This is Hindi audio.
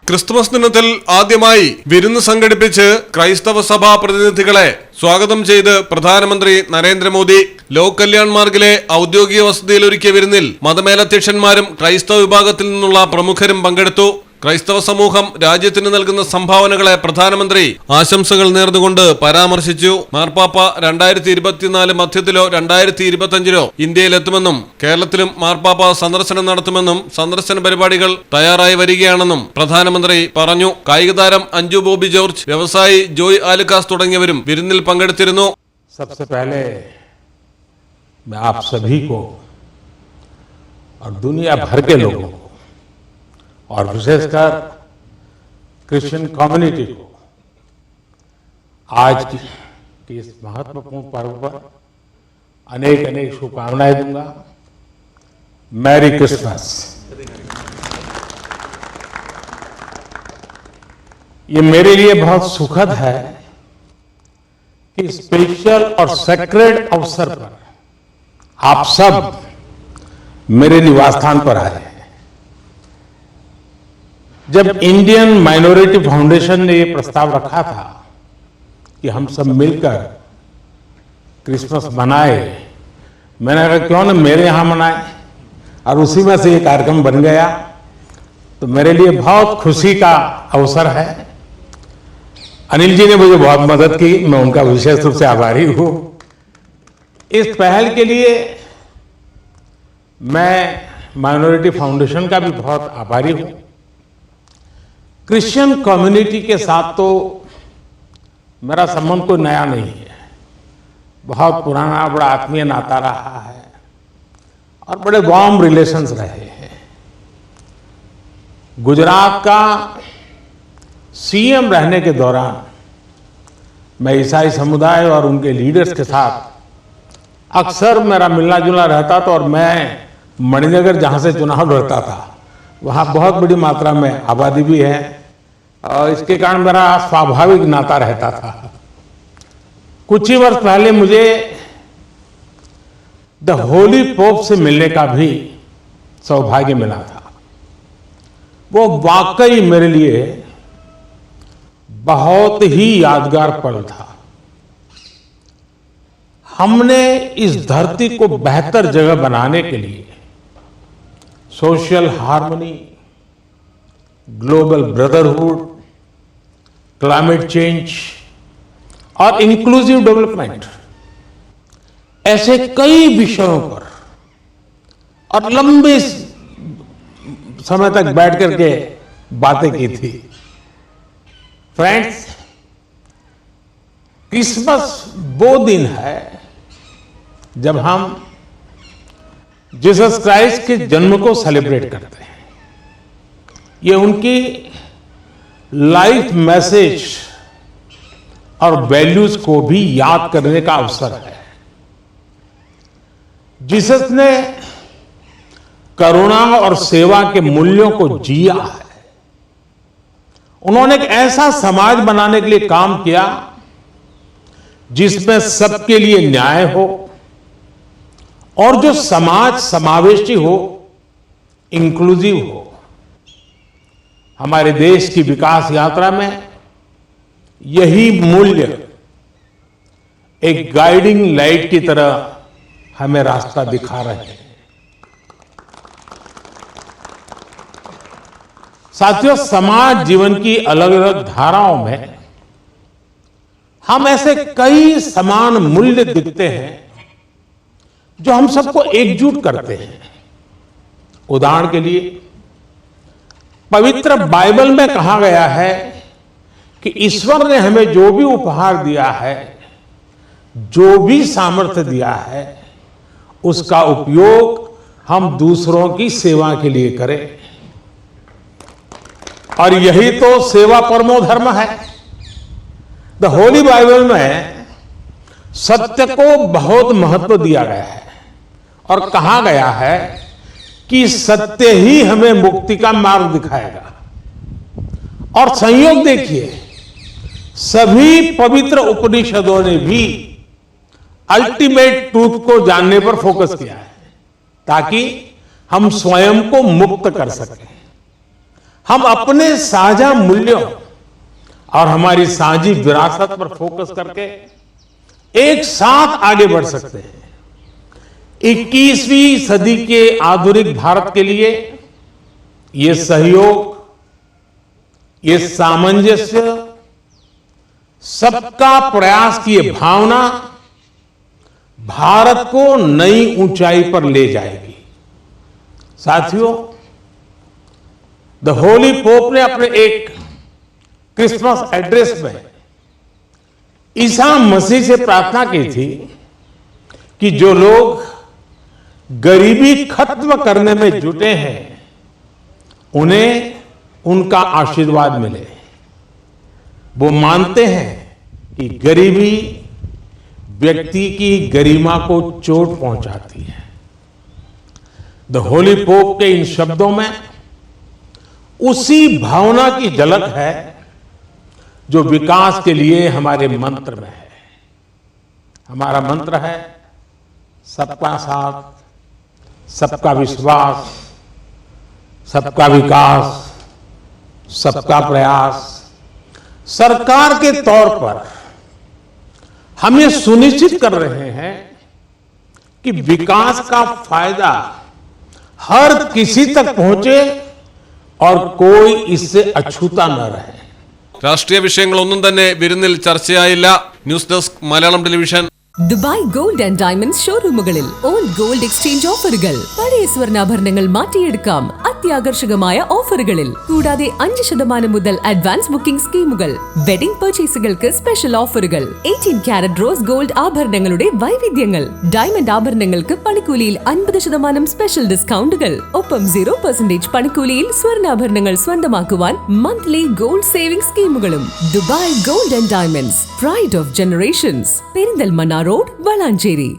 ക്രിസ്തുമസ് ദിനത്തിൽ ആദ്യമായി വിരുന്ന് സംഘടിപ്പിച്ച് ക്രൈസ്തവ സഭാ പ്രതിനിധികളെ സ്വാഗതം ചെയ്ത് പ്രധാനമന്ത്രി നരേന്ദ്രമോദി. ലോക് കല്യാൺ മാർഗിലെ ഔദ്യോഗിക വസതിയിൽ ഒരുക്കിയ വിരുന്നിൽ മതമേലധ്യക്ഷന്മാരും ക്രൈസ്തവ വിഭാഗത്തിൽ നിന്നുള്ള പ്രമുഖരും പങ്കെടുത്തു. ക്രൈസ്തവ സമൂഹം രാജ്യത്തിന് നൽകുന്ന സംഭാവനകളെ പ്രധാനമന്ത്രി ആശംസകൾ നേർന്നുകൊണ്ട് പരാമർശിച്ചു. മാർപ്പാപ്പ 2024 മധ്യത്തിലോ 2025 ഇന്ത്യയിലെത്തുമെന്നും കേരളത്തിലും മാർപ്പാപ്പ സന്ദർശനം നടത്തുമെന്നും സന്ദർശന പരിപാടികൾ തയ്യാറായി വരികയാണെന്നും പ്രധാനമന്ത്രി പറഞ്ഞു. കായിക താരം അഞ്ജു ബോബി ജോർജ്, വ്യവസായി ജോയ് ആലുക്കാസ് തുടങ്ങിയവരും വിരുന്നിൽ പങ്കെടുത്തിരുന്നു. सबसे पहले मैं आप सभी को और दुनिया भर के लोगों को और विशेषकर क्रिश्चियन कम्युनिटी को आज की इस महत्वपूर्ण पर्व पर अनेक अनेक शुभकामनाएं दूंगा। Merry Christmas. ये मेरे लिए बहुत सुखद है कि स्पेशल और सेक्रेड अवसर पर आप सब मेरे निवास स्थान पर आए हैं। जब इंडियन माइनॉरिटी फाउंडेशन ने यह प्रस्ताव रखा था कि हम सब मिलकर क्रिसमस मनाए, मैंने कहा क्यों ना मेरे यहां मनाए, और उसी में से ये कार्यक्रम बन गया। तो मेरे लिए बहुत खुशी का अवसर है। अनिल जी ने मुझे बहुत मदद की, मैं उनका विशेष रूप से आभारी हूं। इस पहल के लिए मैं माइनॉरिटी फाउंडेशन का भी बहुत आभारी हूं। क्रिश्चियन कम्युनिटी के साथ तो मेरा संबंध कोई नया नहीं है, बहुत पुराना बड़ा आत्मीय नाता रहा है और बड़े वार्म रिलेशंस रहे हैं। गुजरात का सीएम रहने के दौरान मैं ईसाई समुदाय और उनके लीडर्स के साथ अक्सर मेरा मिलना जुलना रहता था, और मैं मणिनगर जहां से चुनाव लड़ता था वहां बहुत बड़ी मात्रा में आबादी भी है, और इसके कारण मेरा स्वाभाविक नाता रहता था। कुछ ही वर्ष पहले मुझे द होली पोप से मिलने का भी सौभाग्य मिला था। वो वाकई मेरे लिए बहुत ही यादगार पल था। हमने इस धरती को बेहतर जगह बनाने के लिए social harmony, global brotherhood, climate change और इंक्लूसिव डेवलपमेंट ऐसे कई विषयों पर और लंबे समय तक बैठ करके बातें की थी। फ्रेंड्स, क्रिसमस वो दिन है जब हम जीसस क्राइस्ट के जन्म को सेलिब्रेट करते हैं। ये उनकी लाइफ मैसेज और वैल्यूज को भी याद करने का अवसर है। जीसस ने करुणा और सेवा के मूल्यों को जिया है। उन्होंने एक ऐसा समाज बनाने के लिए काम किया जिसमें सबके लिए न्याय हो और जो समाज समावेशी हो, इंक्लूसिव हो। हमारे देश की विकास यात्रा में यही मूल्य एक गाइडिंग लाइट की तरह हमें रास्ता दिखा रहे हैं। साथियों, समाज जीवन की अलग अलग धाराओं में हम ऐसे कई समान मूल्य दिखते हैं जो हम सबको एकजुट करते हैं। उदाहरण के लिए पवित्र बाइबल में कहा गया है कि ईश्वर ने हमें जो भी उपहार दिया है, जो भी सामर्थ्य दिया है, उसका उपयोग हम दूसरों की सेवा के लिए करें। और यही तो सेवा परमो धर्म है। द होली बाइबल में सत्य को बहुत महत्व दिया गया है और कहा गया है कि सत्य ही हमें मुक्ति का मार्ग दिखाएगा। और संयोग देखिए, सभी पवित्र उपनिषदों ने भी अल्टीमेट ट्रूथ को जानने पर फोकस किया है ताकि हम स्वयं को मुक्त कर सकें। हम अपने साझा मूल्यों और हमारी साझी विरासत पर फोकस करके एक साथ आगे बढ़ सकते हैं। 21वीं सदी के आधुनिक भारत के लिए ये सहयोग, ये सामंजस्य, सबका प्रयास की ये भावना भारत को नई ऊंचाई पर ले जाएगी। साथियों, द होली पोप ने अपने एक क्रिसमस एड्रेस में ईसा मसीह से प्रार्थना की थी कि जो लोग गरीबी खत्म करने में जुटे हैं उन्हें उनका आशीर्वाद मिले। वो मानते हैं कि गरीबी व्यक्ति की गरिमा को चोट पहुंचाती है। द होली पोप के इन शब्दों में उसी भावना की झलक है जो विकास के लिए हमारे मंत्र में है। हमारा मंत्र है सबका साथ, सबका विश्वास, सबका विकास, सबका प्रयास। सरकार के तौर पर हम ये सुनिश्चित कर रहे हैं कि विकास का फायदा हर किसी तक पहुंचे और कोई इससे अछूता न रहे। രാഷ്ട്രീയ വിഷയങ്ങളൊന്നും തന്നെ വിരുന്നിൽ ചർച്ചയായില്ല. News desk Malayalam television. Dubai gold and diamonds ഷോറൂമുകളിൽ ഓൾഡ് ഗോൾഡ് എക്സ്ചേഞ്ച് ഓഫറുകൾ. പഴയ സ്വർണ്ണാഭരണങ്ങൾ മാറ്റിയെടുക്കാം അത്യാകർഷകമായ ഓഫറുകളിൽ. കൂടാതെ 5% മുതൽ അഡ്വാൻസ് ബുക്കിംഗ് സ്കീമുകൾ. വെഡിംഗ് പർച്ചേസുകൾക്ക് സ്പെഷ്യൽ ഓഫറുകൾ. 18 കാരറ്റ് റോസ് ഗോൾഡ് ആഭരണങ്ങളുടെ വൈവിധ്യങ്ങൾ. ഡയമണ്ട് ആഭരണങ്ങൾക്ക് പണിക്കൂലിയിൽ 50% സ്പെഷ്യൽ ഡിസ്കൗണ്ടുകൾ. ഒപ്പം 0% പണിക്കൂലിയിൽ സ്വർണ്ണാഭരണങ്ങൾ സ്വന്തമാക്കുവാൻ മന്ത്ലി ഗോൾഡ് സേവിംഗ് സ്കീമുകളും. Dubai gold and diamonds, pride of generations, Perinthalmanna road, Valanchery.